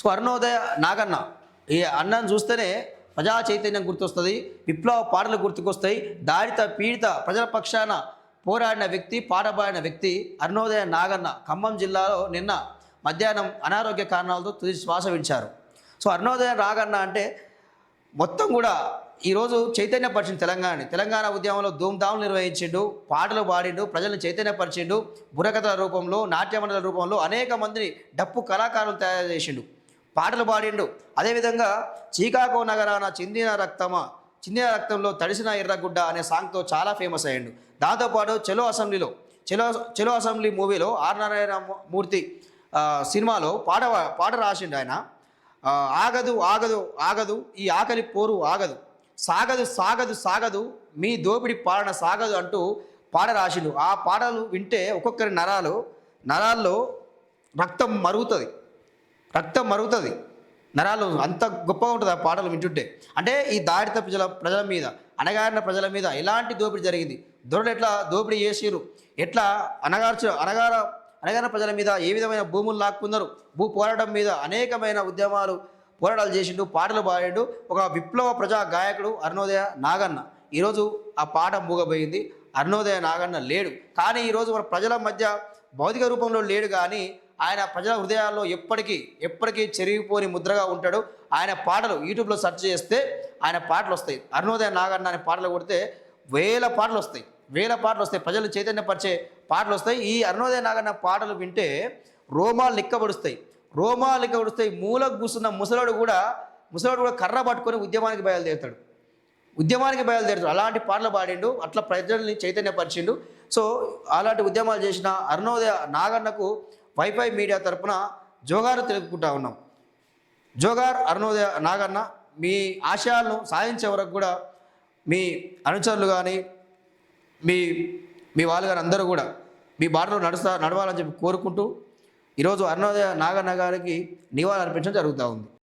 స్వర్ణోదయ నాగన్న ఈ అన్నను చూస్తేనే ప్రజా చైతన్యం గుర్తొస్తుంది, విప్లవ పాటలు గుర్తుకొస్తాయి. దాడిత పీడిత ప్రజల పక్షాన పోరాడిన వ్యక్తి, పాటపాడిన వ్యక్తి అరుణోదయ నాగన్న ఖమ్మం జిల్లాలో నిన్న మధ్యాహ్నం అనారోగ్య కారణాలతో తుది శ్వాస విడిచారు. సో అరుణోదయ నాగన్న అంటే మొత్తం కూడా ఈరోజు చైతన్యపరిచిండు తెలంగాణ ఉద్యమంలో ధూమ్ధాములు నిర్వహించిండు, పాటలు పాడిండు, ప్రజలను చైతన్యపరిచిండు, బుర్రకథల రూపంలో, నాట్యమండల రూపంలో అనేక మందిని డప్పు కళాకారులు తయారు చేసిండు, పాటలు పాడిండు. అదేవిధంగా చీకాగో నగరాన చిందిన రక్తంలో తడిసిన ఎర్రగుడ్డ అనే సాంగ్తో చాలా ఫేమస్ అయ్యిండు. దాంతోపాటు చెలో అసెంబ్లీ మూవీలో ఆర్ నారాయణ మూర్తి సినిమాలో పాట రాసిండు ఆయన. ఆగదు ఆగదు ఆగదు ఈ ఆకలి పోరు ఆగదు, సాగదు సాగదు సాగదు మీ దోపిడి పాలన సాగదు అంటూ పాట రాసిండు. ఆ పాటలు వింటే ఒక్కొక్కరి నరాల్లో రక్తం మరుగుతుంది, నరాలు అంత గొప్పగా ఉంటుంది ఆ పాటలు వింటుంటే. అంటే ఈ దాడిత ప్రజల మీద, అణగారిన ప్రజల మీద ఎలాంటి దోపిడీ జరిగింది, దొరలు ఎట్లా దోపిడీ చేసిరు, ఎట్లా అణగారిన ప్రజల మీద ఏ విధమైన భూములు లాక్కున్నారు, భూ పోరాటం మీద అనేకమైన పోరాటాలు చేసిండు, పాటలు పాడిండు. ఒక విప్లవ ప్రజా గాయకుడు అరుణోదయ నాగన్న. ఈరోజు ఆ పాట మూగబోయింది. అరుణోదయ నాగన్న లేడు, కానీ ఈరోజు మన ప్రజల మధ్య భౌతిక రూపంలో లేడు, కానీ ఆయన ప్రజల హృదయాల్లో ఎప్పటికీ చెరిగిపోని ముద్రగా ఉంటాడు. ఆయన పాటలు యూట్యూబ్లో సెర్చ్ చేస్తే ఆయన పాటలు వస్తాయి. అరుణోదయ నాగన్న అనే పాటలు కొడితే వేల పాటలు వస్తాయి, ప్రజలు చైతన్యపరిచే పాటలు వస్తాయి. ఈ అరుణోదయ నాగన్న పాటలు వింటే రోమాలు లిక్కబడుస్తాయి. మూలకు కూర్చున్న ముసలోడు కూడా కర్ర పట్టుకొని ఉద్యమానికి బయలుదేరుతాడు. అలాంటి పాటలు పాడిండు, అట్లా ప్రజల్ని చైతన్యపరిచిండు. సో అలాంటి ఉద్యమాలు చేసిన అరుణోదయ నాగన్నకు వైఫై మీడియా తరపున జోగారు తెలుపుకుంటా ఉన్నాం. జోగార్ అరుణోదయ నాగన్న, మీ ఆశయాలను సాధించే వరకు కూడా మీ అనుచరులు కానీ మీ వాళ్ళు కానీ అందరూ కూడా మీ బాటలో నడవాలని చెప్పి కోరుకుంటూ ఈరోజు అరుణోదయ నాగన్న గారికి నివాళులు అర్పించడం జరుగుతూ ఉంది.